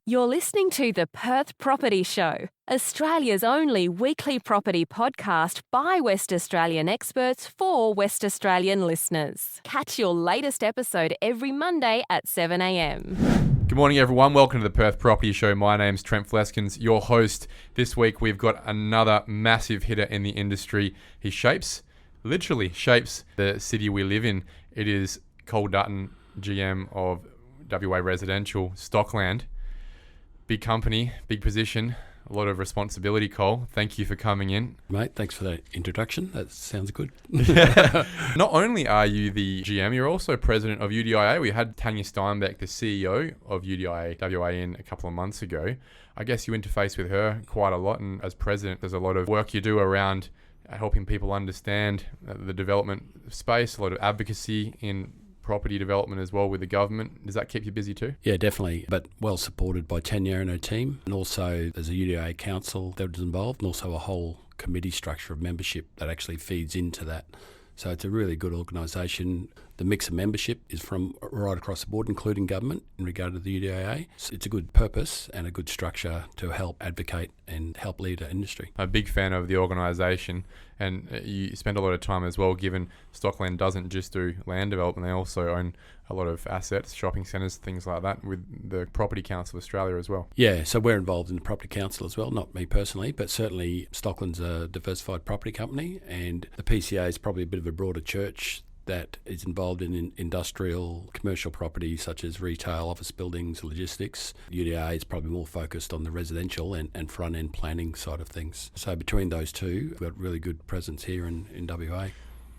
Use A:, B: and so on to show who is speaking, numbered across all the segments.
A: You're listening to the Perth Property Show, Australia's only weekly property podcast by West Australian experts for West Australian listeners. Catch your latest episode every Monday at 7 a.m.
B: Good morning, everyone. Welcome to the Perth Property Show. My name's Trent Fleskens, your host. This week, we've got another massive hitter in the industry. He literally shapes the city we live in. It is Col Dutton, GM of WA Residential, Stockland. Big company, big position, a lot of responsibility, Col. Thank you for coming in.
C: Mate, thanks for that introduction. That sounds good.
B: Not only are you the GM, you're also president of UDIA. We had Tanya Steinbeck, the CEO of UDIA WA, in a couple of months ago. I guess you interface with her quite a lot, and as president, there's a lot of work you do around helping people understand the development space, a lot of advocacy in property development as well with the government. Does that keep you busy too?
C: Yeah, definitely, but well supported by Tanya and her team, and also there's a UDA council that was involved, and also a whole committee structure of membership that actually feeds into that. So it's a really good organisation. The mix of membership is from right across the board, including government, in regard to the UDA. It's a good purpose and a good structure to help advocate and help lead the industry.
B: I'm a big fan of the organisation, and you spend a lot of time as well, given Stockland doesn't just do land development, they also own a lot of assets, shopping centres, things like that, with the Property Council of Australia as well.
C: Yeah, so we're involved in the Property Council as well, not me personally, but certainly Stockland's a diversified property company, and the PCA is probably a bit of a broader church that is involved in industrial, commercial property such as retail, office buildings, logistics. UDA is probably more focused on the residential and front-end planning side of things. So between those two, we've got really good presence here in WA.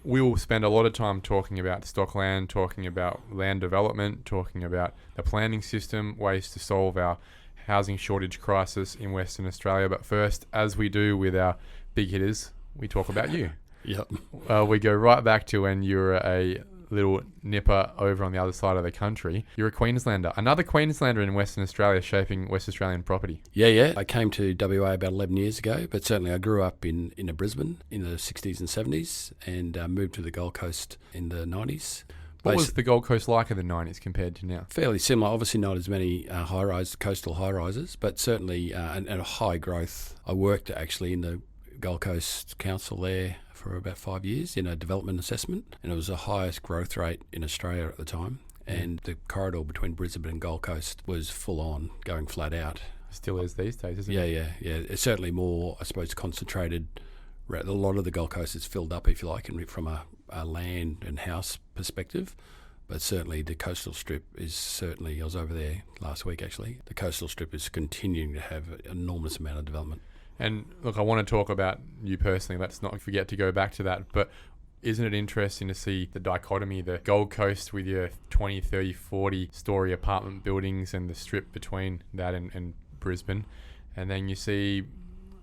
B: We will spend a lot of time talking about Stockland, talking about land development, talking about the planning system, ways to solve our housing shortage crisis in Western Australia. But first, as we do with our big hitters, we talk about you.
C: Yep.
B: We go right back to when you were a little nipper over on the other side of the country. You're a Queenslander, another Queenslander in Western Australia, shaping West Australian property.
C: Yeah. I came to WA about 11 years ago, but certainly I grew up in Brisbane in the 60s and 70s and moved to the Gold Coast in the 90s.
B: What was the Gold Coast like in the 90s compared to now?
C: Fairly similar. Obviously not as many coastal high-rises, but certainly and a high growth. I worked actually in the Gold Coast Council there for about 5 years in a development assessment, and it was the highest growth rate in Australia at the time. And the corridor between Brisbane and Gold Coast was full on, going flat out.
B: Still is these days, isn't
C: it? Yeah. It's certainly more, I suppose, concentrated. A lot of the Gold Coast is filled up, if you like, and from a land and house perspective. But certainly the coastal strip is certainly, I was over there last week actually, the coastal strip is continuing to have an enormous amount of development. And
B: look, I want to talk about you personally. Let's not forget to go back to that. But isn't it interesting to see the dichotomy, the Gold Coast with your 20, 30, 40-storey apartment buildings and the strip between that and Brisbane. And then you see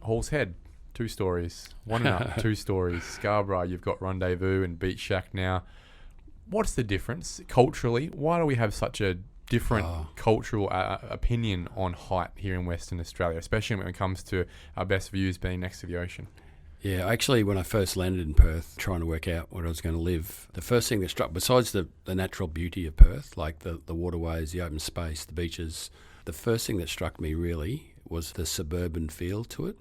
B: Halls Head, 2 stories, 1.5, 2 stories. Scarborough, you've got Rendezvous and Beach Shack now. What's the difference culturally? Why do we have such a different cultural opinion on height here in Western Australia, especially when it comes to our best views being next to the ocean?
C: Yeah, actually, when I first landed in Perth, trying to work out where I was going to live, the first thing that struck, besides the natural beauty of Perth, like the waterways, the open space, the beaches, the first thing that struck me really was the suburban feel to it.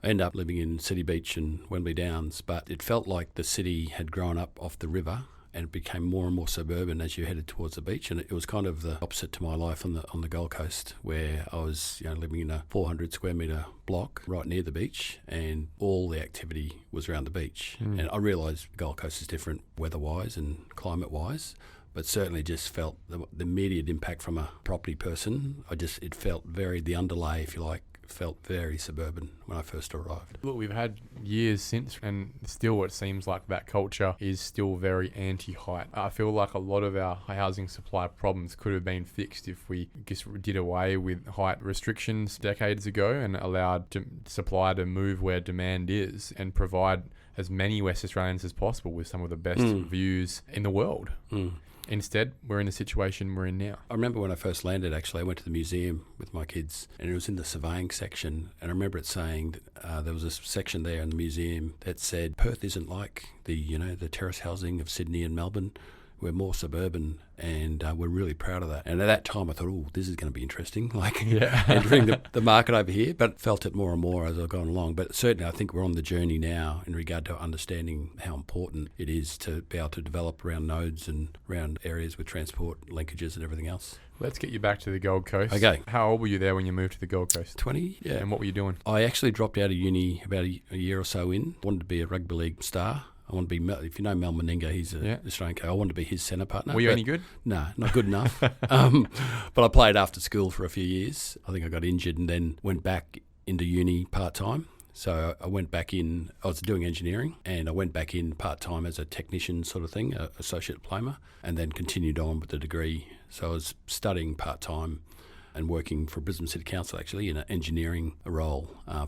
C: I ended up living in City Beach and Wembley Downs, but it felt like the city had grown up off the river, and it became more and more suburban as you headed towards the beach. And it was kind of the opposite to my life on the Gold Coast, where I was living in a 400 square metre block right near the beach, and all the activity was around the beach. And I realised the Gold Coast is different weather-wise and climate-wise, but certainly just felt the immediate impact from a property person. It felt the underlay, if you like, felt very suburban when I first arrived.
B: Look, we've had years since, and still it seems like that culture is still very anti-height. I feel like a lot of our housing supply problems could have been fixed if we just did away with height restrictions decades ago and allowed supply to move where demand is and provide as many West Australians as possible with some of the best views in the world. Instead, we're in the situation we're in now.
C: I remember when I first landed, actually, I went to the museum with my kids, and it was in the surveying section, and I remember it saying there was a section there in the museum that said Perth isn't like the terrace housing of Sydney and Melbourne. We're more suburban, and we're really proud of that. And at that time, I thought, oh, this is going to be interesting, like entering the market over here, but felt it more and more as I've gone along. But certainly, I think we're on the journey now in regard to understanding how important it is to be able to develop around nodes and around areas with transport linkages and everything else.
B: Let's get you back to the Gold Coast.
C: Okay.
B: How old were you there when you moved to the Gold Coast?
C: 20, yeah.
B: And what were you doing?
C: I actually dropped out of uni about a year or so in. Wanted to be a rugby league star. I want to be, if you know Mel Meninga, he's an Australian coach. I wanted to be his centre partner.
B: Were you any good?
C: No, not good enough. But I played after school for a few years. I think I got injured and then went back into uni part-time. So I went back in, I was doing engineering, and I went back in part-time as a technician sort of thing, associate diploma, and then continued on with the degree. So I was studying part-time and working for Brisbane City Council actually in an engineering role I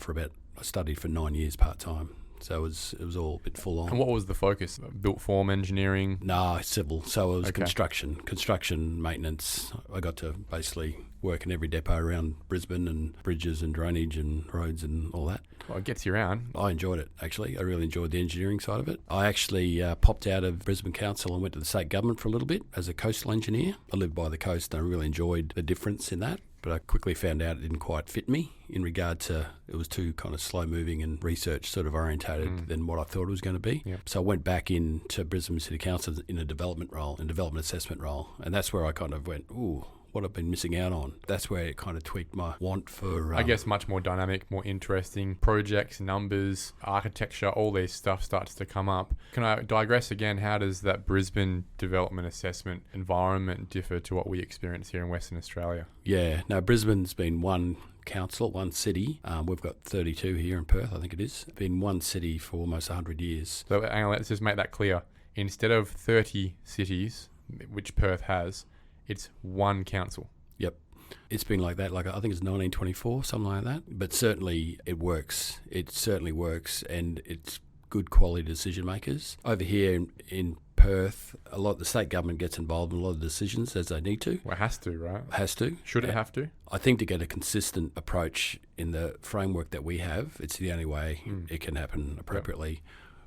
C: studied for 9 years part-time. So it was all a bit full on.
B: And what was the focus? Built form engineering?
C: No, civil. So it was construction maintenance. I got to basically work in every depot around Brisbane and bridges and drainage and roads and all that.
B: Well, it gets you around.
C: I enjoyed it, actually. I really enjoyed the engineering side of it. I actually popped out of Brisbane Council and went to the state government for a little bit as a coastal engineer. I lived by the coast and I really enjoyed the difference in that. But I quickly found out it didn't quite fit me in regard to it was too kind of slow moving and research sort of orientated than what I thought it was going to be.
B: Yep.
C: So I went back into Brisbane City Council in a development assessment role. And that's where I kind of went, ooh, what I've been missing out on. That's where it kind of tweaked my want for...
B: I guess much more dynamic, more interesting. Projects, numbers, architecture, all these stuff starts to come up. Can I digress again? How does that Brisbane development assessment environment differ to what we experience here in Western Australia?
C: Yeah, no, Brisbane's been one council, one city. We've got 32 here in Perth, I think it is. Been one city for almost 100 years.
B: So hang on, let's just make that clear. Instead of 30 cities, which Perth has, it's one council.
C: Yep. It's been like that, like I think it's 1924, something like that. But certainly it works. It certainly works, and it's good quality decision makers. Over here in Perth, a lot of the state government gets involved in a lot of decisions as they need to.
B: Well, it has to, right?
C: Has to.
B: Should it have to?
C: I think to get a consistent approach in the framework that we have, it's the only way it can happen appropriately. Yep.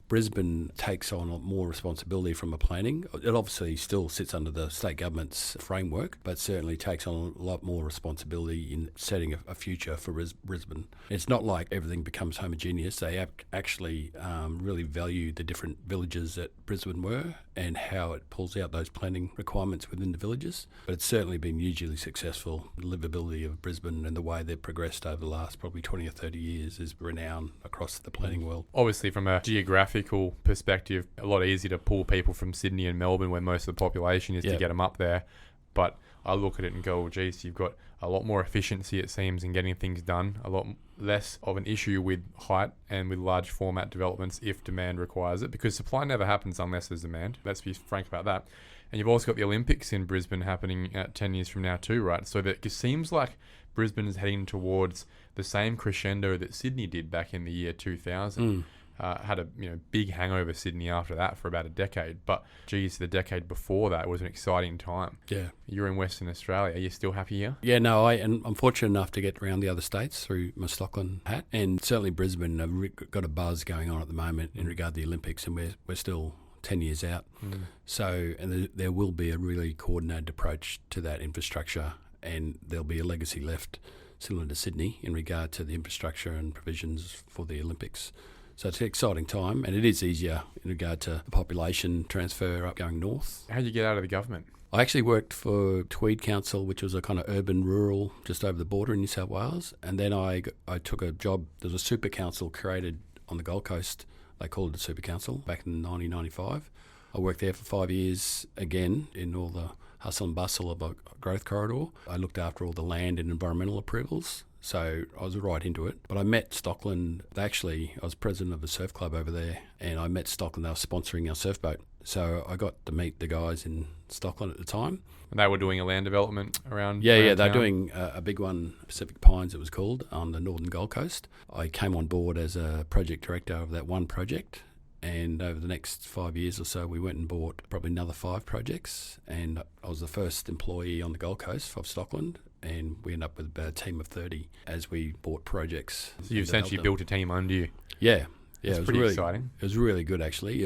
C: Brisbane takes on more responsibility from a planning. It obviously still sits under the state government's framework, but certainly takes on a lot more responsibility in setting a future for Brisbane. It's not like everything becomes homogeneous. They actually really value the different villages that Brisbane were and how it pulls out those planning requirements within the villages. But it's certainly been hugely successful. The livability of Brisbane and the way they've progressed over the last probably 20 or 30 years is renowned across the planning world.
B: Obviously, from a geographical perspective, a lot easier to pull people from Sydney and Melbourne where most of the population is to get them up there. But I look at it and go, well, geez, you've got a lot more efficiency, it seems, in getting things done, a lot less of an issue with height and with large format developments if demand requires it, because supply never happens unless there's demand. Let's be frank about that. And you've also got the Olympics in Brisbane happening 10 years from now too, right? So that it seems like Brisbane is heading towards the same crescendo that Sydney did back in the year 2000. Had a big hangover Sydney after that for about a decade, but geez, the decade before that was an exciting time.
C: Yeah,
B: you're in Western Australia. Are you still happy here?
C: Yeah, no, I'm fortunate enough to get around the other states through my Stockland hat, and certainly Brisbane have got a buzz going on at the moment in regard to the Olympics, and we're still 10 years out. So, and there will be a really coordinated approach to that infrastructure, and there'll be a legacy left similar to Sydney in regard to the infrastructure and provisions for the Olympics. So it's an exciting time, and it is easier in regard to the population transfer up going north.
B: How did you get out of the government?
C: I actually worked for Tweed Council, which was a kind of urban rural just over the border in New South Wales, and then I took a job. There was a super council created on the Gold Coast. They called it a super council back in 1995. I worked there for 5 years again in all the hustle and bustle of a growth corridor. I looked after all the land and environmental approvals. So I was right into it. But I met Stockland. I was president of a surf club over there, and I met Stockland. They were sponsoring our surf boat. So I got to meet the guys in Stockland at the time.
B: And they were doing a land development around
C: Yeah,
B: they're
C: doing a big one, Pacific Pines it was called, on the northern Gold Coast. I came on board as a project director of that one project. And over the next 5 years or so, we went and bought probably another 5 projects. And I was the first employee on the Gold Coast of Stockland. And we ended up with about a team of 30 as we bought projects.
B: So you essentially built a team under you.
C: Yeah.
B: It's pretty exciting.
C: It was really good, actually.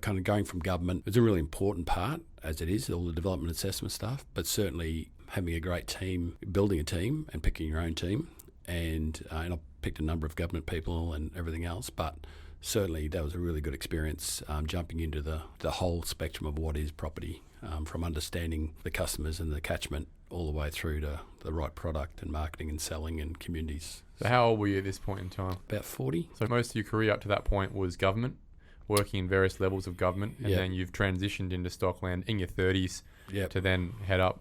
C: kind of going from government is a really important part, as it is, all the development assessment stuff, but certainly having a great team, building a team and picking your own team. And I picked a number of government people and everything else, but certainly that was a really good experience, jumping into the whole spectrum of what is property, from understanding the customers and the catchment all the way through to the right product and marketing and selling and communities.
B: So how old were you at this point in time?
C: About 40.
B: So most of your career up to that point was government, working in various levels of government, and then you've transitioned into Stockland in your 30s to then head up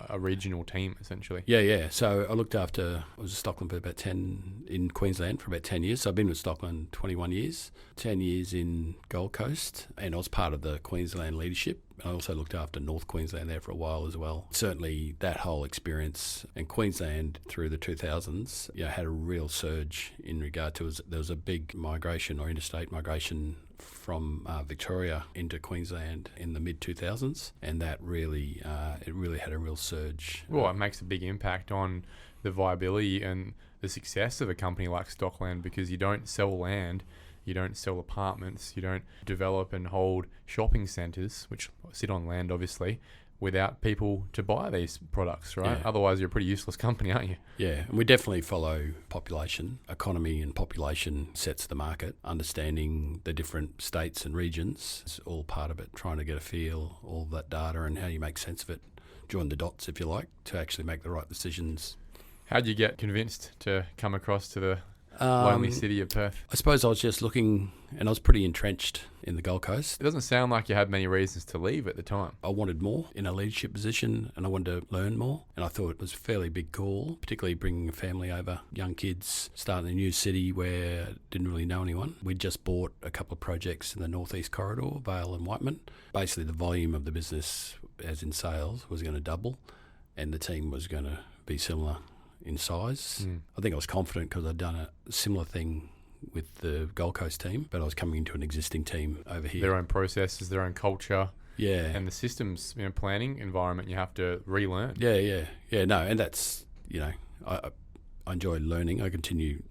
B: a regional team, essentially.
C: Yeah. So I looked after, I was at Stockland for about 10, in Queensland for about 10 years. So I've been with Stockland 21 years, 10 years in Gold Coast, and I was part of the Queensland leadership. I also looked after North Queensland there for a while as well. Certainly that whole experience in Queensland through the 2000s had a real surge in regard to, there was a big migration or interstate migration from Victoria into Queensland in the mid-2000s, and that really, it really had a real surge.
B: Well, it makes a big impact on the viability and the success of a company like Stockland, because you don't sell land, you don't sell apartments, you don't develop and hold shopping centres, which sit on land, obviously, without people to buy these products, right?
C: Yeah.
B: Otherwise, you're a pretty useless company, aren't you?
C: Yeah, and we definitely follow population. Economy and population sets the market. Understanding the different states and regions is all part of it, trying to get a feel, all that data and how you make sense of it. Join the dots, if you like, to actually make the right decisions.
B: How'd you get convinced to come across to the lonely city of Perth?
C: I suppose I was just looking, and I was pretty entrenched in the Gold Coast.
B: It doesn't sound like you had many reasons to leave at the time.
C: I wanted more in a leadership position, and I wanted to learn more. And I thought it was a fairly big call, particularly bringing a family over, young kids, starting a new city where I didn't really know anyone. We'd just bought a couple of projects in the Northeast Corridor, Vale and Whiteman. Basically, the volume of the business, as in sales, was going to double, and the team was going to be similar in size. I think I was confident because I'd done a similar thing with the Gold Coast team, but I was coming into an existing team over here.
B: Their own processes, their own culture.
C: Yeah.
B: And the systems, planning environment you have to relearn.
C: Yeah. No, and that's, I enjoy learning. I continue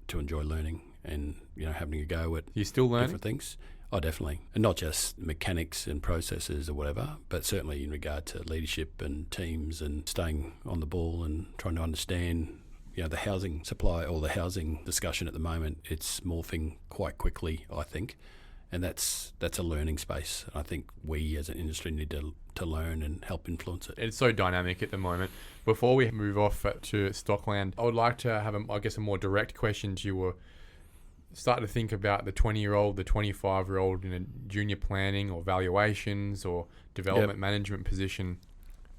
C: to enjoy learning and, having a go at
B: You still learning?
C: different things. Oh, definitely. And not just mechanics and processes or whatever, but certainly in regard to leadership and teams and staying on the ball and trying to understand, the housing supply or the housing discussion at the moment. It's morphing quite quickly, I think. And that's a learning space. I think we as an industry need to learn and help influence it.
B: It's so dynamic at the moment. Before we move off to Stockland, I would like to have, a more direct question to you. Start to think about the 20-year-old, the 25-year-old in a junior planning or valuations or development management position.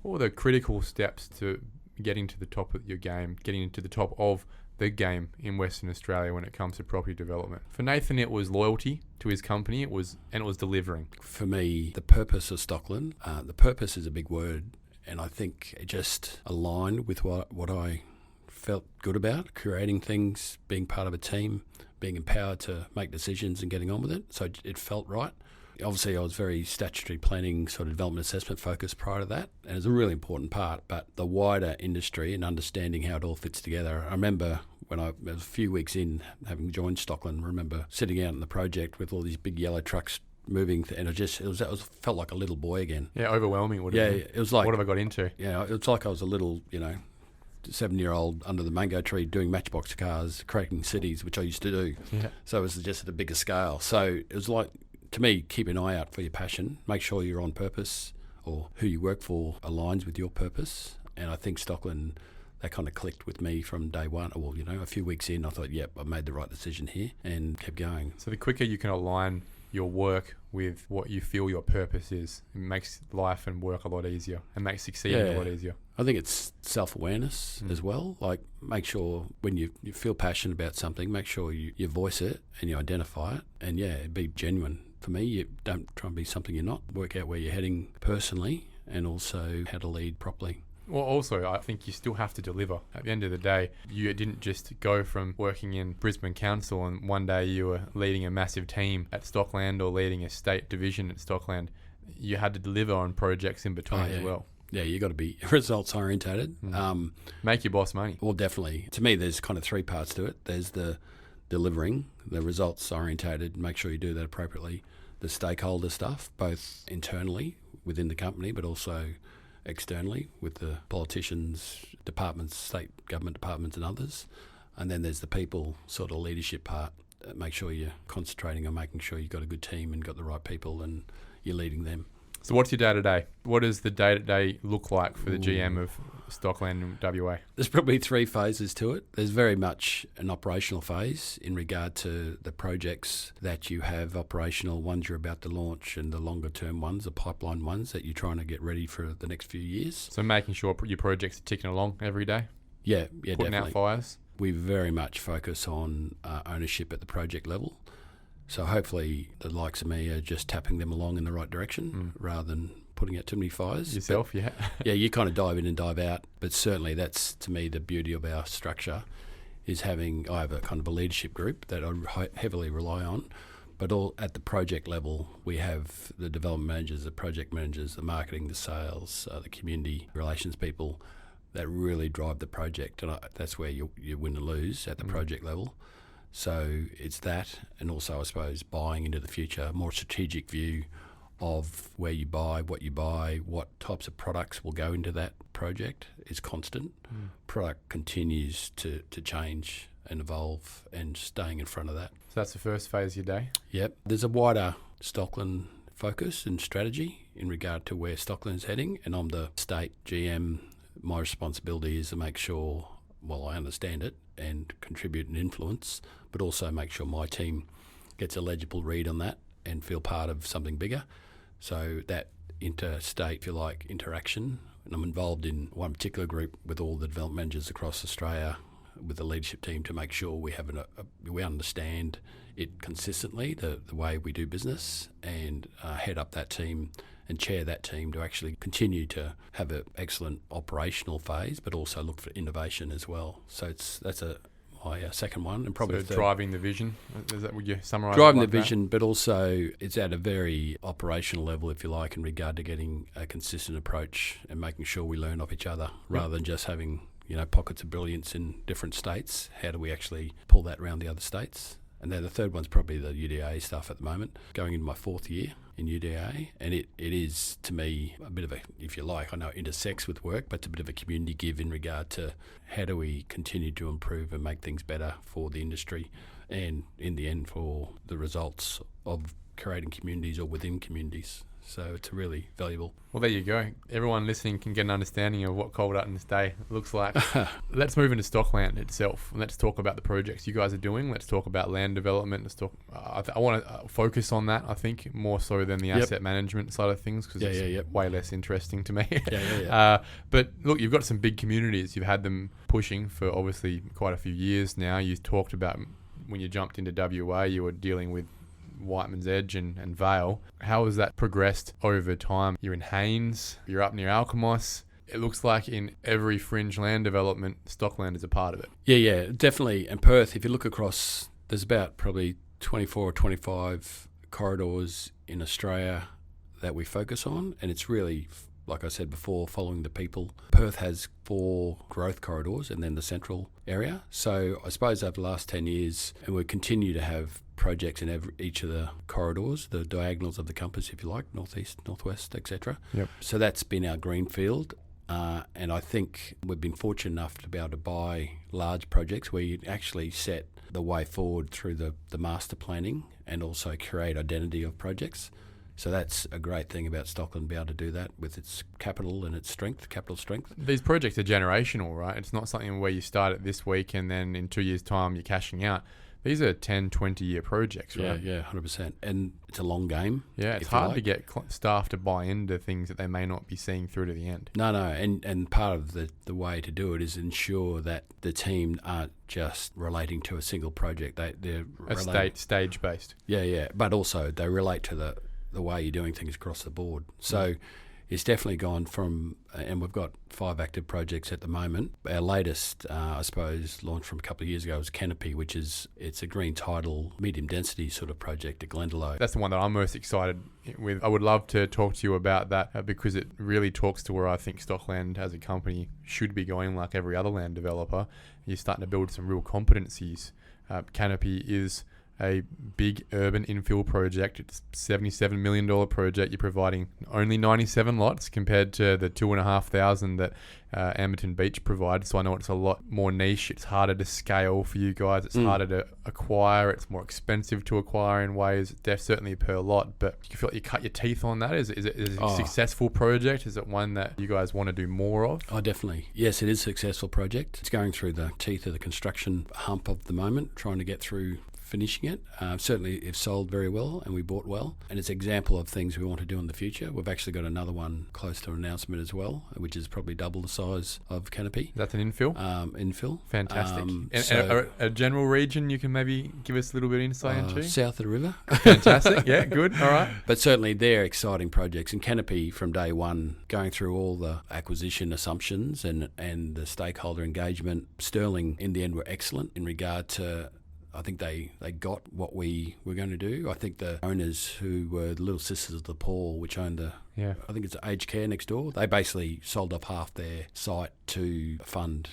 B: What are the critical steps to getting to the top of your game, getting into the top of the game in Western Australia when it comes to property development? For Nathan, it was loyalty to his company, it was delivering.
C: For me, the purpose of Stockland, the purpose is a big word, and I think it just aligned with what I felt good about, creating things, being part of a team, being empowered to make decisions and getting on with it. So it felt right. Obviously, I was very statutory planning, sort of development assessment focused prior to that, and it's a really important part. But the wider industry and understanding how it all fits together. I remember when I was a few weeks in, having joined Stockland, I remember sitting out in the project with all these big yellow trucks moving, and it felt like a little boy again.
B: Yeah, overwhelming. It
C: was like,
B: what have I got into?
C: Yeah, it was like I was a little, 7-year-old under the mango tree doing matchbox cars, creating cities, which I used to do.
B: Yeah.
C: So it was just at a bigger scale. So it was like, to me, keep an eye out for your passion. Make sure you're on purpose or who you work for aligns with your purpose. And I think Stockland, that kind of clicked with me from day one. Well, a few weeks in, I thought, yep, I made the right decision here and kept going.
B: So the quicker you can align your work with what you feel your purpose is, it makes life and work a lot easier and makes succeeding a lot easier.
C: I think it's self-awareness as well. Like, make sure when you feel passionate about something, make sure you voice it and you identify it. And be genuine. For me, you don't try and be something you're not. Work out where you're heading personally and also how to lead properly.
B: Well, also, I think you still have to deliver. At the end of the day, you didn't just go from working in Brisbane Council and one day you were leading a massive team at Stockland or leading a state division at Stockland. You had to deliver on projects in between as well.
C: Yeah, you got to be results orientated.
B: Make your boss money.
C: Well, definitely. To me, there's kind of three parts to it. There's the delivering, the results orientated, make sure you do that appropriately. the stakeholder stuff, both internally within the company, but also externally with the politicians, departments, state government departments and others. And then there's the people sort of leadership part. Make sure you're concentrating on making sure you've got a good team and got the right people and you're leading them.
B: So what's your day-to-day? What does the day-to-day look like for the GM of Stockland and WA?
C: There's probably 3 phases to it. There's very much an operational phase in regard to the projects that you have operational, ones you're about to launch, and the longer-term ones, the pipeline ones that you're trying to get ready for the next few years.
B: So making sure your projects are ticking along every day?
C: Yeah,
B: Putting
C: definitely.
B: out fires?
C: We very much focus on ownership at the project level. So hopefully the likes of me are just tapping them along in the right direction rather than putting out too many fires.
B: Yourself,
C: but, yeah, you kind of dive in and dive out. But certainly that's, to me, the beauty of our structure is I have a kind of a leadership group that I heavily rely on. But all at the project level, we have the development managers, the project managers, the marketing, the sales, the community relations people that really drive the project. And that's where you win and lose at the project level. So it's that, and also I suppose buying into the future, more strategic view of where you buy, what types of products will go into that project is constant. Product continues to change and evolve, and staying in front of that.
B: So that's the first phase of your day?
C: Yep. There's a wider Stockland focus and strategy in regard to where Stockland's heading, and I'm the state GM. My responsibility is to make sure, I understand it and contribute and influence, but also make sure my team gets a legible read on that and feel part of something bigger. So that interstate, if you like, interaction, and I'm involved in one particular group with all the development managers across Australia with the leadership team to make sure we have we understand it consistently, the way we do business, and head up that team and chair that team to actually continue to have an excellent operational phase, but also look for innovation as well. So that's my second one, and probably
B: so driving the vision. Is that what you summarise?
C: Driving the vision, but also it's at a very operational level, if you like, in regard to getting a consistent approach and making sure we learn off each other rather than just having pockets of brilliance in different states. How do we actually pull that around the other states? And then the third one's probably the UDA stuff at the moment, going into my 4th year in UDA. And it is, to me, a bit of a, if you like, I know it intersects with work, but it's a bit of a community give in regard to how do we continue to improve and make things better for the industry and, in the end, for the results of creating communities or within communities. So it's really valuable.
B: Well, there you go. Everyone listening can get an understanding of what Col Dutton's day looks like. Let's move into Stockland itself. Let's talk about the projects you guys are doing. Let's talk about land development. Let's talk. I want to focus on that, I think, more so than the asset management side of things, because it's way less interesting to me. But look, you've got some big communities. You've had them pushing for obviously quite a few years now. You talked about when you jumped into WA, you were dealing with Whiteman's Edge and Vale. How has that progressed over time? You're in Haynes, you're up near Alkimos. It looks like in every fringe land development, Stockland is a part of it.
C: Yeah, definitely. And Perth, if you look across, there's about probably 24 or 25 corridors in Australia that we focus on, and it's really, like I said before, following the people. Perth has 4 growth corridors and then the central area. So I suppose over the last 10 years, and we continue to have projects in each of the corridors, the diagonals of the compass, if you like, northeast, northwest, etc. So that's been our greenfield. And I think we've been fortunate enough to be able to buy large projects where you actually set the way forward through the master planning and also create identity of projects. So that's a great thing about Stockland, be able to do that with its capital and its capital strength.
B: These projects are generational, right? It's not something where you start it this week and then in 2 years' time you're cashing out. These are 10, 20-year projects, right?
C: Yeah, 100%. And it's a long game.
B: Yeah, it's hard to get staff to buy into things that they may not be seeing through to the end.
C: No. And part of the way to do it is ensure that the team aren't just relating to a single project. They're
B: stage-based.
C: Yeah. But also they relate to the way you're doing things across the board. So it's definitely gone from, and we've got 5 active projects at the moment. Our latest, I suppose, launched from a couple of years ago was Canopy, which it's a green tidal, medium density sort of project at Glendalough.
B: That's the one that I'm most excited with. I would love to talk to you about that because it really talks to where I think Stockland as a company should be going, like every other land developer. You're starting to build some real competencies. Canopy is a big urban infill project. It's $77 million project. You're providing only 97 lots compared to the 2,500 that Amberton Beach provides. So I know it's a lot more niche. It's harder to scale for you guys. It's harder to acquire. It's more expensive to acquire in ways. It's certainly per lot. But you feel like you cut your teeth on that? Is it a successful project? Is it one that you guys want to do more of?
C: Oh, definitely. Yes, it is a successful project. It's going through the teeth of the construction hump of the moment, trying to get through finishing it. Certainly it's sold very well and we bought well, and it's an example of things we want to do in the future. We've actually got another one close to announcement as well, which is probably double the size of Canopy.
B: That's an infill?
C: Infill.
B: Fantastic. A general region you can maybe give us a little bit of insight into?
C: South of the river.
B: Fantastic. Yeah, good. All right.
C: But certainly they're exciting projects, and Canopy from day one, going through all the acquisition assumptions and the stakeholder engagement, Sterling in the end were excellent in regard to, I think they got what we were going to do. I think the owners, who were the Little Sisters of the Poor, which owned I think it's aged care next door, they basically sold off half their site to fund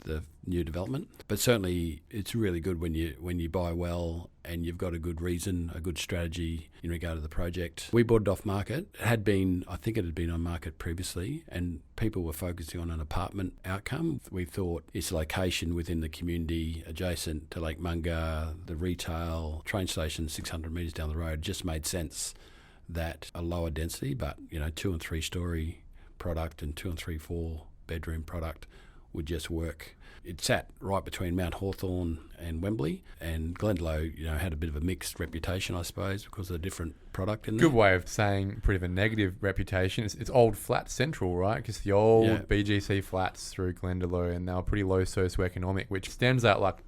C: the new development. But certainly it's really good when you buy well and you've got a good reason, a good strategy in regard to the project. We bought it off market. I think it had been on market previously, and people were focusing on an apartment outcome. We thought its location within the community, adjacent to Lake Munga, the retail, train station 600 metres down the road, just made sense that a lower density, but 2 and 3 story product and 2 and 3, 4 bedroom product would just work. It sat right between Mount Hawthorn and Wembley, and Glendalough, had a bit of a mixed reputation, I suppose, because of a different product in there.
B: Good way of saying pretty of a negative reputation. It's old flat central, right? Because the old BGC flats through Glendalough, and they were pretty low socioeconomic, which stands out like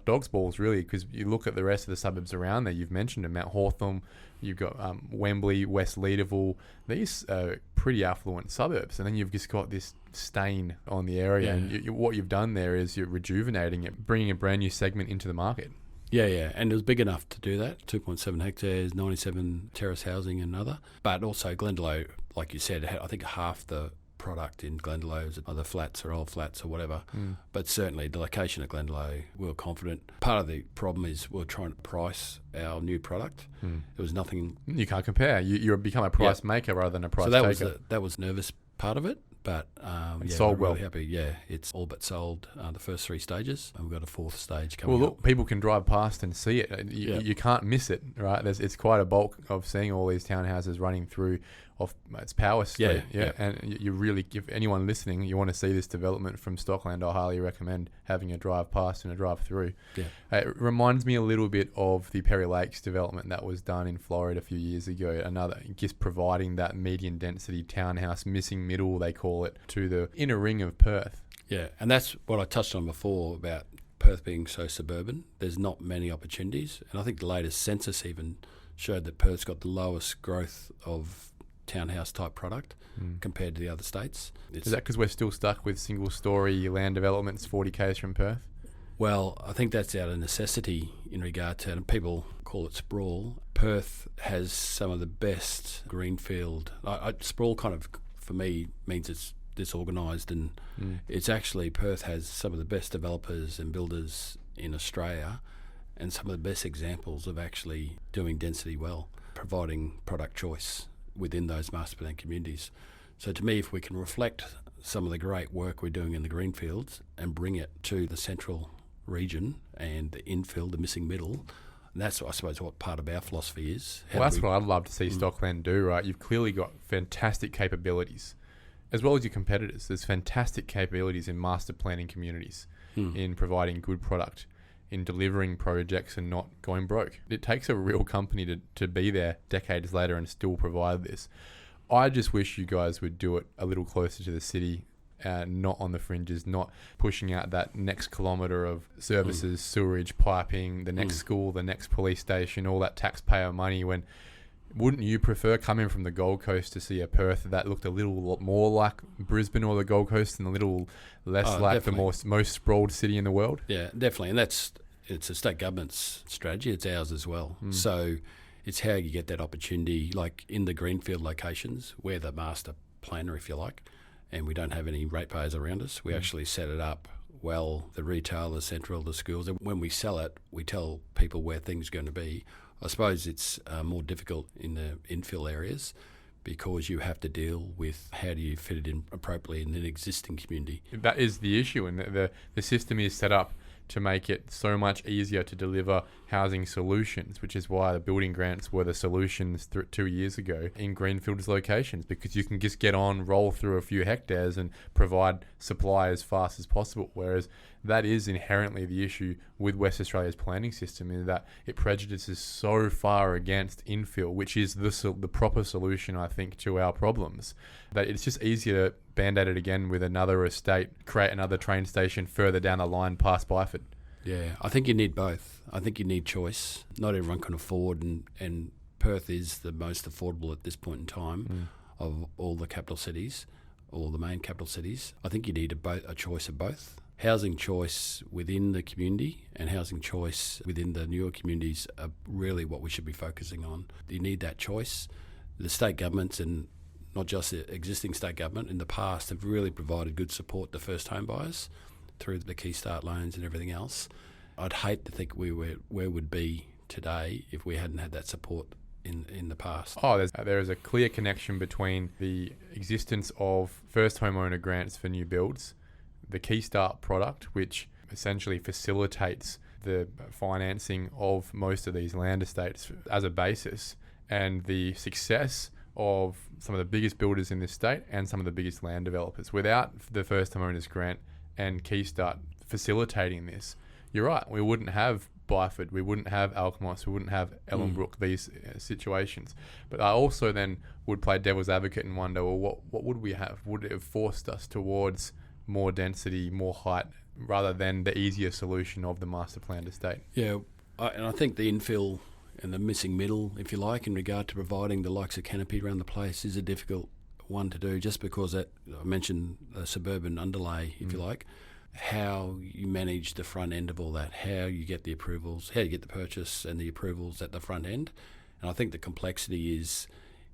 B: dog's balls, really, because you look at the rest of the suburbs around there. You've mentioned them, Mount Hawthorn, you've got Wembley, West Leederville. These are pretty affluent suburbs, and then you've just got this stain on the area. And what you've done there is you're rejuvenating it, bringing a brand new segment into the market.
C: Yeah, and it was big enough to do that. 2.7 hectares, 97 terrace housing and other. But also Glendalough, like you said, I think half the product in Glendalough is either flats or old flats or whatever. But certainly the location at Glendalough, we were confident. Part of the problem is we're trying to price our new product. There was nothing...
B: You can't compare. You become a price maker rather than a price taker.
C: That was the nervous part of it. But
B: sold
C: we're
B: well.
C: Really happy. Yeah, it's all but sold the first 3 stages, and we've got a 4th stage coming up.
B: Well, look, people can drive past and see it. You can't miss it, right? It's quite a bulk of seeing all these townhouses running through off its power street. Yeah. And you really, if anyone listening, you want to see this development from Stockland, I highly recommend having a drive past and a drive through.
C: Yeah.
B: It reminds me a little bit of the Perry Lakes development that was done in Florida a few years ago. Just providing that median density townhouse, missing middle, they call it, to the inner ring of Perth.
C: Yeah, and that's what I touched on before about Perth being so suburban. There's not many opportunities, and I think the latest census even showed that Perth's got the lowest growth of townhouse type product compared to the other states.
B: Is that because we're still stuck with single story land developments 40 k's from Perth?
C: Well, I think that's out of necessity in regard to, and people call it sprawl. Perth has some of the best greenfield. Sprawl kind of, for me, means it's disorganised, and it's actually, Perth has some of the best developers and builders in Australia, and some of the best examples of actually doing density well, providing product choice within those master plan communities. So to me, if we can reflect some of the great work we're doing in the greenfields and bring it to the central region and the infill, the missing middle, and that's, I suppose, what part of our philosophy is.
B: Well, that's what I'd love to see Stockland do, right? You've clearly got fantastic capabilities, as well as your competitors. There's fantastic capabilities in master planning communities, in providing good product, in delivering projects and not going broke. It takes a real company to be there decades later and still provide this. I just wish you guys would do it a little closer to the city, not on the fringes, not pushing out that next kilometre of services, sewerage, piping, the next school, the next police station, all that taxpayer money. When wouldn't you prefer coming from the Gold Coast to see a Perth that looked a little more like Brisbane or the Gold Coast and a little less like definitely. The most sprawled city in the world?
C: Yeah, definitely. And it's a state government's strategy. It's ours as well. So it's how you get that opportunity, like in the greenfield locations, we're the master planner, if you like, and we don't have any ratepayers around us. We actually set it up well, the retail, the central, the schools. And when we sell it, we tell people where things are going to be. I suppose it's more difficult in the infill areas because you have to deal with how do you fit it in appropriately in an existing community.
B: That is the issue, and the system is set up to make it so much easier to deliver housing solutions, which is why the building grants were the solutions 2 years ago in greenfields locations, because you can just get on, roll through a few hectares and provide supply as fast as possible. Whereas that is inherently the issue with West Australia's planning system, in that it prejudices so far against infill, which is the proper solution, I think, to our problems, that it's just easier to band-aid it again with another estate, create another train station further down the line past Byford.
C: Yeah, I think you need both. I think you need choice. Not everyone can afford, and Perth is the most affordable at this point in time of all the capital cities, all the main capital cities. I think you need a choice of both. Housing choice within the community and housing choice within the newer communities are really what we should be focusing on. You need that choice. The state governments, and not just the existing state government, in the past have really provided good support to first home buyers through the Key Start loans and everything else. I'd hate to think where we'd be today if we hadn't had that support in the past.
B: There is a clear connection between the existence of first homeowner grants for new builds, the Key Start product, which essentially facilitates the financing of most of these land estates as a basis, and the success of some of the biggest builders in this state and some of the biggest land developers. Without the first homeowners grant and Key Start facilitating this, you're right, we wouldn't have Byford, we wouldn't have Alkmaar, we wouldn't have Ellenbrook, these situations. But I also then would play devil's advocate and wonder, well, what would we have? Would it have forced us towards more density, more height, rather than the easier solution of the master planned estate?
C: Yeah, and I think the infill and the missing middle, if you like, in regard to providing the likes of canopy around the place is a difficult one to do, just because I mentioned the suburban underlay, if you like, how you manage the front end of all that, how you get the approvals, how you get the purchase and the approvals at the front end. And I think the complexity is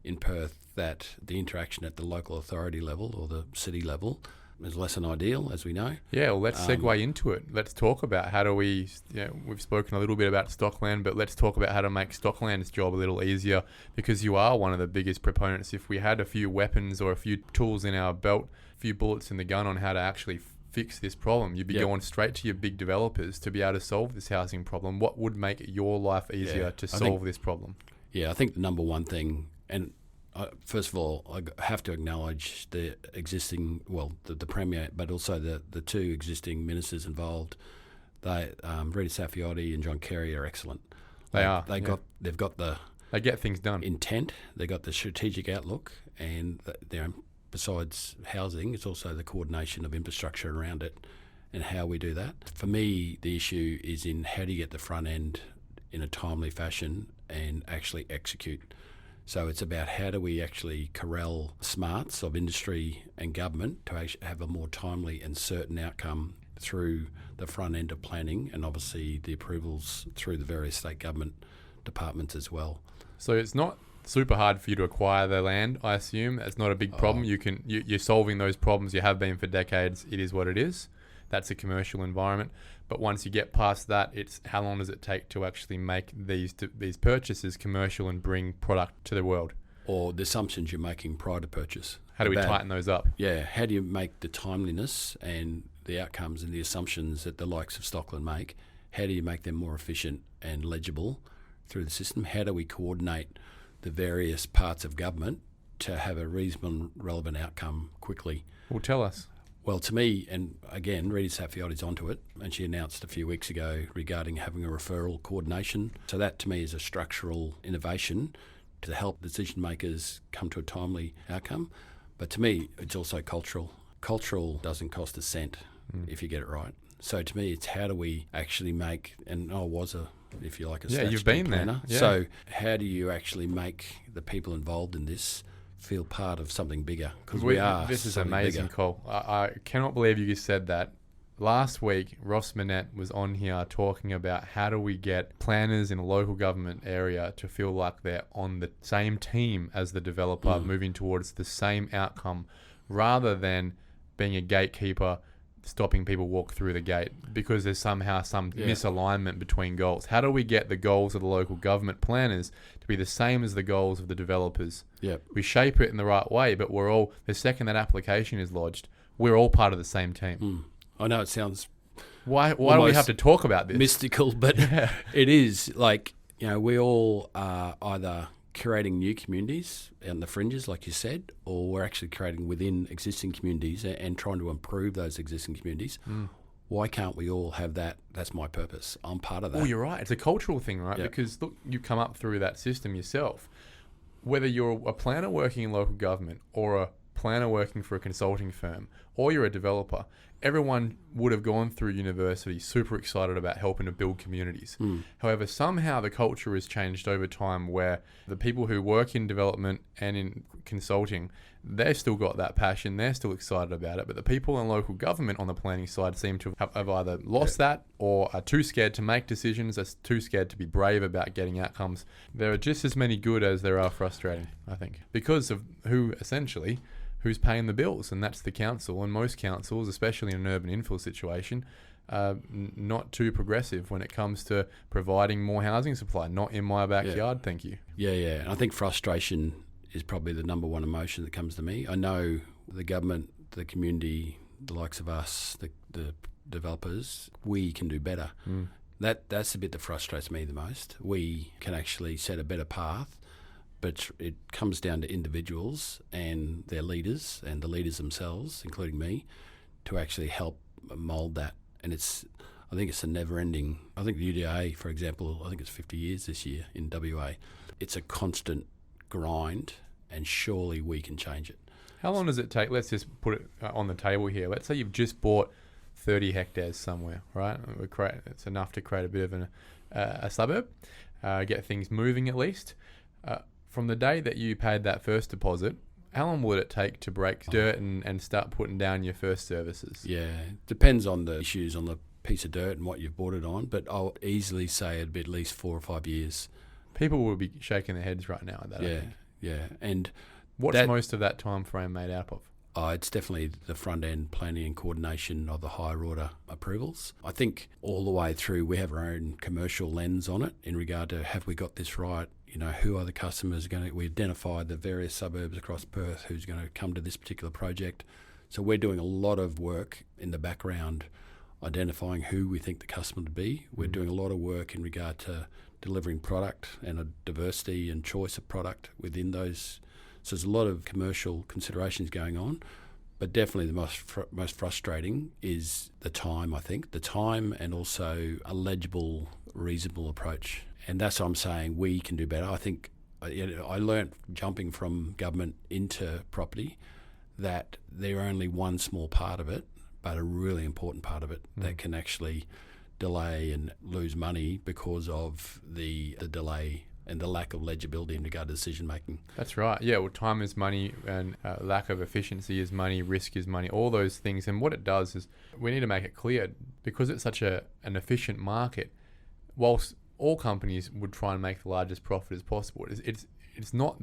C: in Perth that the interaction at the local authority level or the city level is less than ideal, as we know.
B: Yeah, well, let's segue into it. Let's talk about how do we, we've spoken a little bit about Stockland, but let's talk about how to make Stockland's job a little easier, because you are one of the biggest proponents. If we had a few weapons or a few tools in our belt, a few bullets in the gun on how to actually fix this problem, you'd be going straight to your big developers to be able to solve this housing problem. What would make your life easier to solve this problem? Yeah,
C: I think the number one thing, and first of all, I have to acknowledge the existing, the Premier, but also the two existing ministers involved. Rita Saffioti and John Kerry are excellent. They've got
B: they get things done.
C: Intent. They got the strategic outlook, and besides housing, it's also the coordination of infrastructure around it and how we do that. For me, the issue is in how do you get the front end in a timely fashion and actually execute. So it's about how do we actually corral smarts of industry and government to actually have a more timely and certain outcome through the front end of planning, and obviously the approvals through the various state government departments as well.
B: So it's not super hard for you to acquire the land, I assume. It's not a big problem. You're solving those problems. You have been for decades. It is what it is. That's a commercial environment. But once you get past that, it's how long does it take to actually make these purchases commercial and bring product to the world?
C: Or the assumptions you're making prior to purchase.
B: How do we tighten those up?
C: Yeah, how do you make the timeliness and the outcomes and the assumptions that the likes of Stockland make, how do you make them more efficient and legible through the system? How do we coordinate the various parts of government to have a reasonable, relevant outcome quickly?
B: Well, tell us.
C: Well, to me, and again, Rita Saffioti's onto it, and she announced a few weeks ago regarding having a referral coordination. So that, to me, is a structural innovation to help decision makers come to a timely outcome. But to me, it's also cultural. Cultural doesn't cost a cent if you get it right. So to me, it's how do we actually make, and I was a statutory
B: you've been
C: planner.
B: there. Yeah.
C: So how do you actually make the people involved in this feel part of something bigger? Because we are.
B: This is amazing, Col. I cannot believe you just said that. Last week, Ross Manette was on here talking about how do we get planners in a local government area to feel like they're on the same team as the developer, moving towards the same outcome, rather than being a gatekeeper, stopping people walk through the gate because there's somehow some misalignment between goals. How do we get the goals of the local government planners to be the same as the goals of the developers?
C: Yep.
B: We shape it in the right way, but we're all, the second that application is lodged, we're all part of the same team.
C: I know it sounds
B: Why do we have to talk about this?
C: mystical, but it is. Like, we all are either creating new communities on the fringes, like you said, or we're actually creating within existing communities and trying to improve those existing communities. Why can't we all have that? That's my purpose. I'm part of that.
B: Oh, you're right. It's a cultural thing, right?
C: Yep.
B: Because look, you come up through that system yourself. Whether you're a planner working in local government or a planner working for a consulting firm or you're a developer, everyone would have gone through university super excited about helping to build communities. However, somehow the culture has changed over time where the people who work in development and in consulting, they've still got that passion, they're still excited about it, but the people in local government on the planning side seem to have either lost that or are too scared to make decisions, are too scared to be brave about getting outcomes. There are just as many good as there are frustrating, I think, because of who's paying the bills, and that's the council. And most councils, especially in an urban infill situation, are not too progressive when it comes to providing more housing supply. Not in my backyard, thank you.
C: Yeah. And I think frustration is probably the number one emotion that comes to me. I know the government, the community, the likes of us, the developers, we can do better. That's the bit that frustrates me the most. We can actually set a better path, but it comes down to individuals and their leaders and the leaders themselves, including me, to actually help mould that. And I think it's a never-ending. I think the UDA, for example, I think it's 50 years this year in WA. It's a constant grind, and surely we can change it.
B: How long does it take? Let's just put it on the table here. Let's say you've just bought 30 hectares somewhere, right? It's enough to create a bit of a suburb, get things moving at least. From the day that you paid that first deposit, how long would it take to break dirt and start putting down your first services?
C: Yeah, depends on the issues on the piece of dirt and what you've bought it on, but I'll easily say it'd be at least 4 or 5 years.
B: People will be shaking their heads right now at that.
C: Yeah. And
B: what's most of that time frame made up of?
C: It's definitely the front end planning and coordination of the higher order approvals. I think all the way through we have our own commercial lens on it in regard to have we got this right? Who are the customers we identify the various suburbs across Perth who's going to come to this particular project. So we're doing a lot of work in the background identifying who we think the customer to be. We're doing a lot of work in regard to delivering product and a diversity and choice of product within those. So there's a lot of commercial considerations going on, but definitely the most frustrating is the time, I think. The time and also a legible, reasonable approach. And that's what I'm saying, we can do better. I think I learnt jumping from government into property that they're only one small part of it, but a really important part of it that can actually delay and lose money because of the delay and the lack of legibility in regard to decision making. That's
B: right. Yeah, well, time is money and lack of efficiency is money, risk is money, all those things. And what it does is we need to make it clear, because it's such an efficient market, whilst all companies would try and make the largest profit as possible, it's not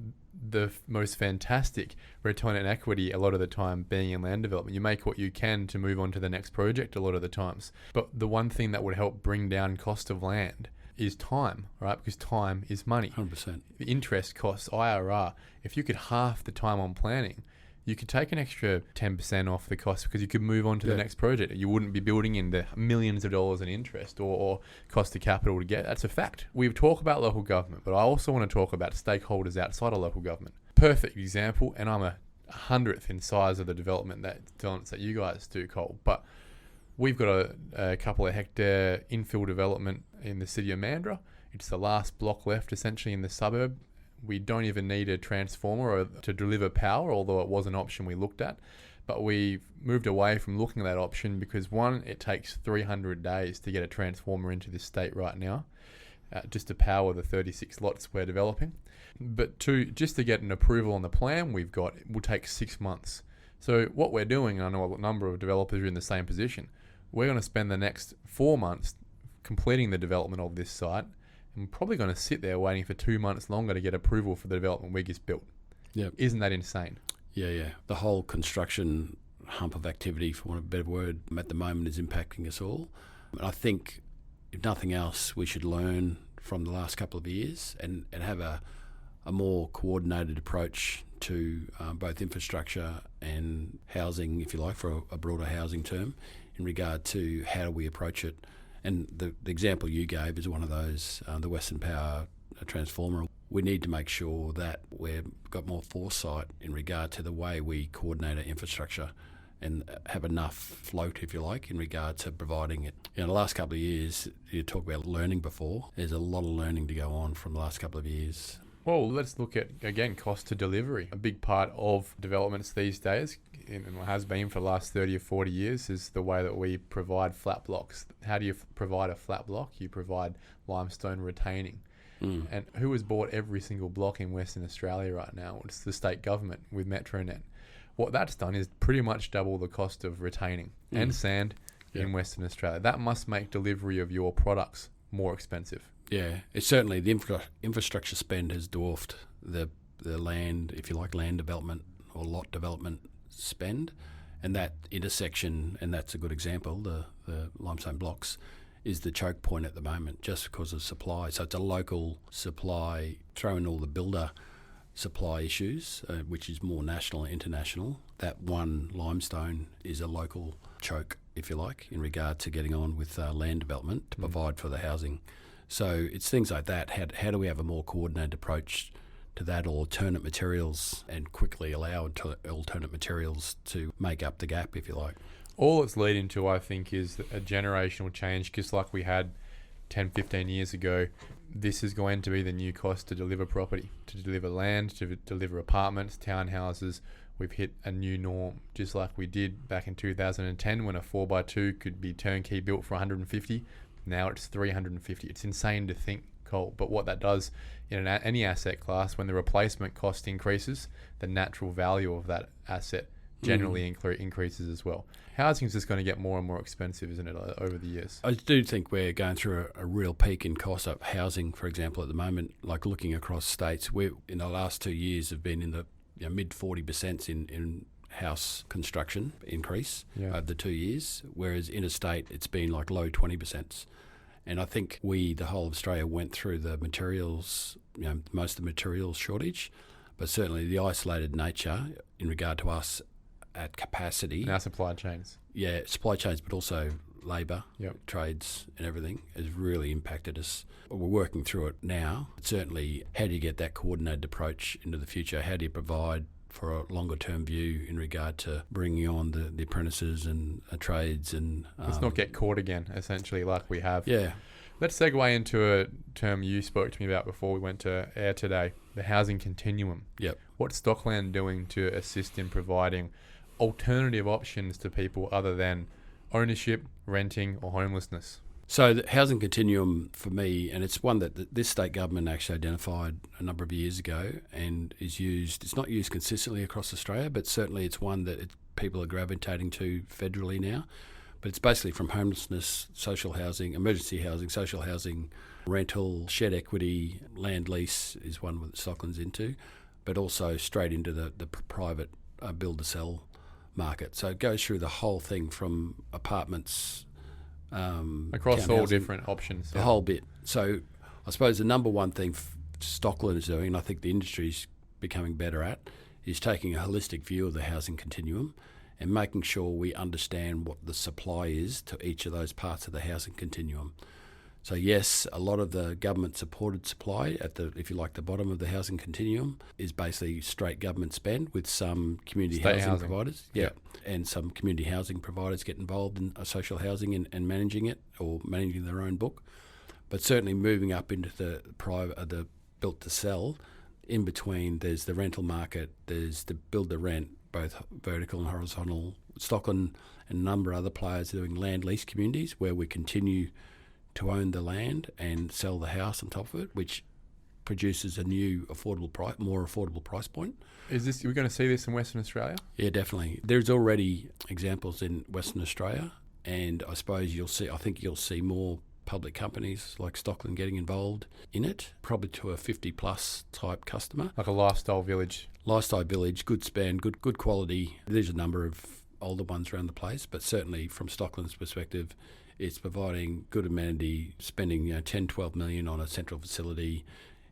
B: the most fantastic return on equity a lot of the time being in land development. You make what you can to move on to the next project a lot of the times. But the one thing that would help bring down cost of land is time, right? Because time is money.
C: 100%.
B: The interest costs, IRR, if you could half the time on planning, you could take an extra 10% off the cost because you could move on to the next project. You wouldn't be building in the millions of dollars in interest or cost of capital to get. That's a fact. We've talked about local government, but I also want to talk about stakeholders outside of local government. Perfect example, and I'm a 100th in size of the development that you guys do, Col. But we've got a couple of hectare infill development in the city of Mandurah. It's the last block left essentially in the suburb. We don't even need a transformer to deliver power, although it was an option we looked at. But we've moved away from looking at that option because, one, it takes 300 days to get a transformer into this state right now, just to power the 36 lots we're developing. But two, just to get an approval on the plan we've got, it will take 6 months. So what we're doing, I know a number of developers are in the same position, we're going to spend the next 4 months completing the development of this site. I'm probably going to sit there waiting for 2 months longer to get approval for the development we just built.
C: Yeah.
B: Isn't that insane?
C: Yeah. The whole construction hump of activity, for want of a better word, at the moment is impacting us all. And I think, if nothing else, we should learn from the last couple of years and have a more coordinated approach to both infrastructure and housing, if you like, for a broader housing term, in regard to how do we approach it. And the example you gave is one of those, the Western Power transformer. We need to make sure that we've got more foresight in regard to the way we coordinate our infrastructure and have enough float, if you like, in regard to providing it. The last couple of years, you talk about learning before. There's a lot of learning to go on from the last couple of years.
B: Well, let's look at, again, cost to delivery. A big part of developments these days, and has been for the last 30 or 40 years, is the way that we provide flat blocks. How do you provide a flat block? You provide limestone retaining. And who has bought every single block in Western Australia right now? It's the state government with Metronet. What that's done is pretty much double the cost of retaining and sand in Western Australia. That must make delivery of your products more expensive.
C: Yeah, it's certainly the infrastructure spend has dwarfed the land, if you like, land development or lot development spend, and that intersection, and that's a good example, the limestone blocks, is the choke point at the moment just because of supply. So it's a local supply, throw in all the builder supply issues, which is more national and international. That one limestone is a local choke, if you like, in regard to getting on with land development to provide for the housing. So it's things like that. How do we have a more coordinated approach to that, or alternate materials, and quickly allow alternate materials to make up the gap, if you like?
B: All it's leading to, I think, is a generational change, just like we had 10, 15 years ago. This is going to be the new cost to deliver property, to deliver land, to deliver apartments, townhouses. We've hit a new norm, just like we did back in 2010 when a 4x2 could be turnkey built for 150. Now it's 350. It's insane to think, Col. But what that does in any asset class, when the replacement cost increases, the natural value of that asset generally increases as well. Housing is just going to get more and more expensive, isn't it, over the years?
C: I do think we're going through a real peak in cost of housing, for example, at the moment. Like looking across states, we in the last 2 years have been in the mid 40% in house construction increase over the 2 years, whereas interstate it's been like low 20%. And I think the whole of Australia went through the materials, most of the materials shortage, but certainly the isolated nature in regard to us at capacity.
B: And our supply chains.
C: Yeah, supply chains, but also labour, trades and everything has really impacted us. We're working through it now. Certainly, how do you get that coordinated approach into the future? How do you provide for a longer term view in regard to bringing on the apprentices and trades? And
B: let's not get caught again, essentially, like we have.
C: Yeah.
B: Let's segue into a term you spoke to me about before we went to air today, the housing continuum.
C: Yep.
B: What's Stockland doing to assist in providing alternative options to people other than ownership, renting or homelessness?
C: So the housing continuum for me, and it's one that this state government actually identified a number of years ago and is used. It's not used consistently across Australia, but certainly it's one that people are gravitating to federally now. But it's basically from homelessness, social housing, emergency housing, social housing, rental, shared equity, land lease is one that Stockland's into, but also straight into the private build-to-sell market. So it goes through the whole thing from apartments,
B: across all different options.
C: The whole bit. So I suppose the number one thing Stockland is doing, and I think the industry's becoming better at, is taking a holistic view of the housing continuum and making sure we understand what the supply is to each of those parts of the housing continuum. So yes, a lot of the government-supported supply at the, if you like, the bottom of the housing continuum is basically straight government spend with some community housing providers. Yeah, and some community housing providers get involved in social housing and managing it or managing their own book. But certainly moving up into the private, the built-to-sell, in between there's the rental market, there's the build-to-rent, both vertical and horizontal. Stockland and a number of other players are doing land lease communities where we continue to own the land and sell the house on top of it, which produces a new more affordable price point.
B: We're going to see this in Western Australia?
C: Yeah, definitely. There's already examples in Western Australia, and I suppose I think you'll see more public companies like Stockland getting involved in it, probably to a 50-plus type customer.
B: Like a lifestyle village.
C: Lifestyle village, good spend, good quality. There's a number of older ones around the place, but certainly from Stockland's perspective, it's providing good amenity, spending 10, 12 million on a central facility.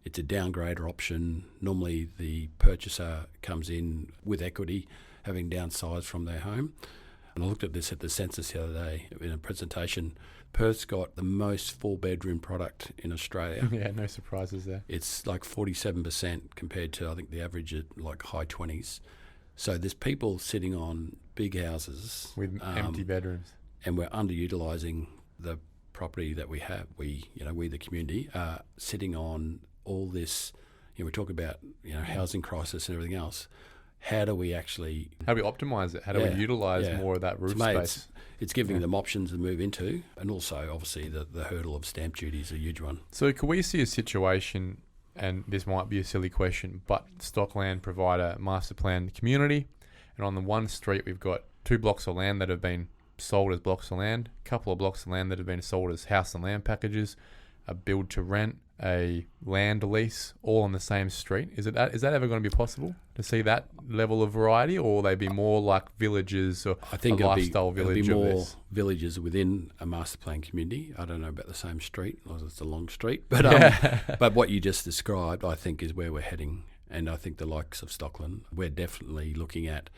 C: It's a downgrader option. Normally the purchaser comes in with equity, having downsized from their home. And I looked at this at the census the other day in a presentation. Perth's got the most 4-bedroom product in Australia.
B: Yeah, no surprises there.
C: It's like 47% compared to, I think, the average at like high 20s. So there's people sitting on big houses
B: With empty bedrooms.
C: and we're underutilising the property that we have. We the community, are sitting on all this. We talk about housing crisis and everything else. How do we actually?
B: How do we optimise it? How do we utilise more of that roof space?
C: It's giving them options to move into, and also obviously the hurdle of stamp duty is a huge one.
B: So could we see a situation, and this might be a silly question, but Stockland provide a master planned community, and on the one street we've got 2 blocks of land that have been sold as blocks of land, a couple of blocks of land that have been sold as house and land packages, a build to rent, a land lease, all on the same street. Is that ever going to be possible to see that level of variety, or will they be more like villages or
C: I think
B: a lifestyle village?
C: It'll be more villages within a master plan community. I don't know about the same street, or it's a long street, but but what you just described, I think, is where we're heading. And I think the likes of Stockland, we're definitely looking at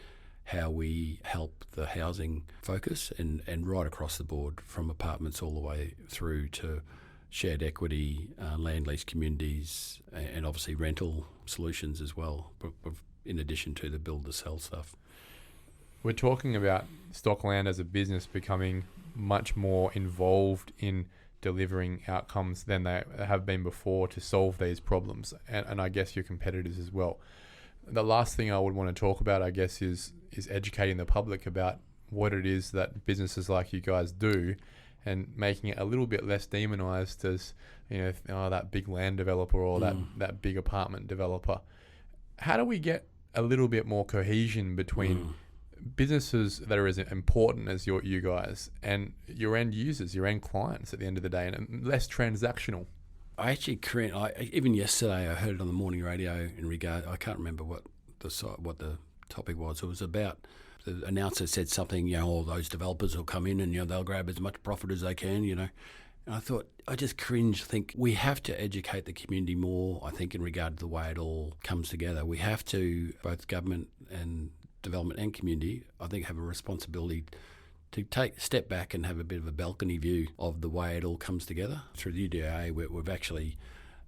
C: how we help the housing focus and right across the board, from apartments all the way through to shared equity, land lease communities, and obviously rental solutions as well, in addition to the build to sell stuff.
B: We're talking about Stockland as a business becoming much more involved in delivering outcomes than they have been before to solve these problems, and I guess your competitors as well. The last thing I would want to talk about, I guess, is educating the public about what it is that businesses like you guys do, and making it a little bit less demonised as, that big land developer or that big apartment developer. How do we get a little bit more cohesion between businesses that are as important as you guys and your end users, your end clients at the end of the day, and less transactional?
C: I actually even yesterday I heard it on the morning radio in regard. I can't remember what the topic was. It was about, the announcer said something, all those developers will come in and they'll grab as much profit as they can, And I thought, I just think we have to educate the community more, I think, in regard to the way it all comes together. We have to, both government and development and community, I think, have a responsibility to step back and have a bit of a balcony view of the way it all comes together. Through the UDA, we've actually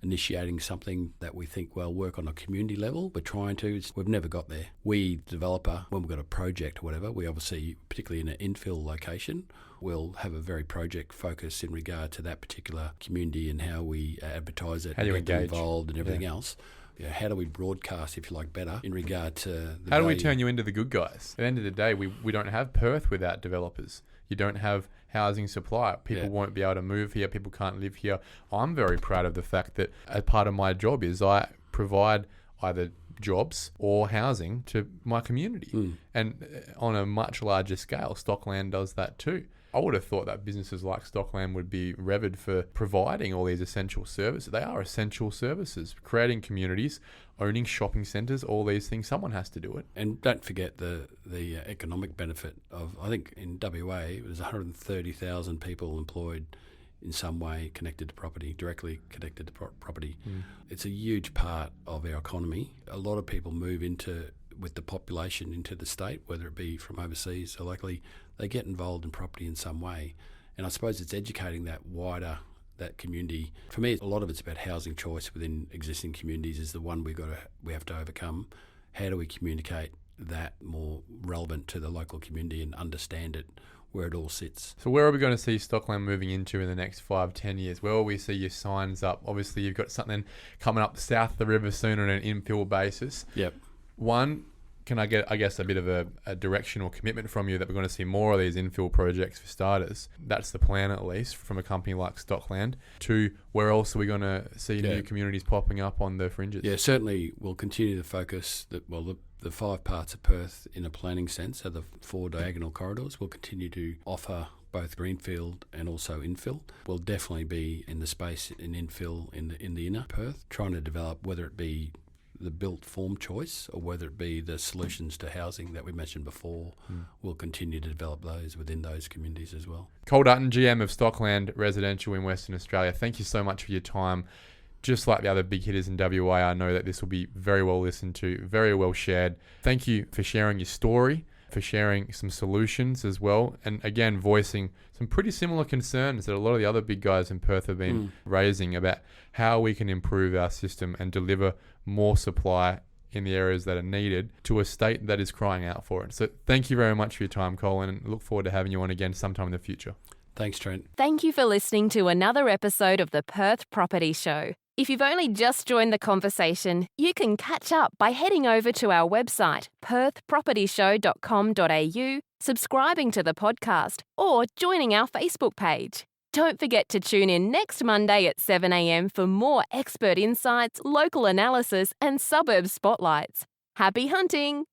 C: initiating something that we think will work on a community level. We're trying to. We've never got there. We, developer, when we've got a project or whatever, we obviously, particularly in an infill location, we'll have a very project focus in regard to that particular community and how we advertise it,
B: how do you
C: get them
B: engage,
C: involved and everything else. How do we broadcast, if you like, better in regard to
B: how do we turn you into the good guys? At the end of the day, we don't have Perth without developers. You don't have housing supply. People won't be able to move here. People can't live here. I'm very proud of the fact that as part of my job is I provide either jobs or housing to my community. And on a much larger scale, Stockland does that too. I would have thought that businesses like Stockland would be revered for providing all these essential services. They are essential services, creating communities, owning shopping centres, all these things. Someone has to do it.
C: And don't forget the economic benefit of, I think in WA, there's 130,000 people employed in some way connected to property, directly connected to property. It's a huge part of our economy. A lot of people move with the population into the state, whether it be from overseas or locally. They get involved in property in some way. And I suppose it's educating that community. For me, a lot of it's about housing choice within existing communities is the one we have to overcome. How do we communicate that more relevant to the local community and understand it, where it all sits?
B: So where are we going to see Stockland moving into in the next 5-10 years? Where will we see your signs up? Obviously, you've got something coming up south of the river soon on an infill basis.
C: Yep.
B: One, can I get, I guess, a bit of a directional commitment from you that we're going to see more of these infill projects for starters? That's the plan, at least, from a company like Stockland. Two, where else are we going to see new communities popping up on the fringes?
C: Yeah, certainly we'll continue to focus the 5 parts of Perth in a planning sense, so the 4 diagonal corridors. We'll continue to offer both greenfield and also infill. We'll definitely be in the space in infill in the inner Perth, trying to develop, whether it be the built form choice or whether it be the solutions to housing that we mentioned before, we'll continue to develop those within those communities as well.
B: Col Dutton, GM of Stockland Residential in Western Australia, thank you so much for your time. Just like the other big hitters in WA, I know that this will be very well listened to, very well shared. Thank you for sharing your story, for sharing some solutions as well, and again, voicing some pretty similar concerns that a lot of the other big guys in Perth have been raising about how we can improve our system and deliver more supply in the areas that are needed to a state that is crying out for it. So thank you very much for your time, Colin, and look forward to having you on again sometime in the future.
C: Thanks, Trent.
A: Thank you for listening to another episode of the Perth Property Show. If you've only just joined the conversation, you can catch up by heading over to our website, perthpropertyshow.com.au, subscribing to the podcast, or joining our Facebook page. Don't forget to tune in next Monday at 7 a.m. for more expert insights, local analysis, and suburb spotlights. Happy hunting!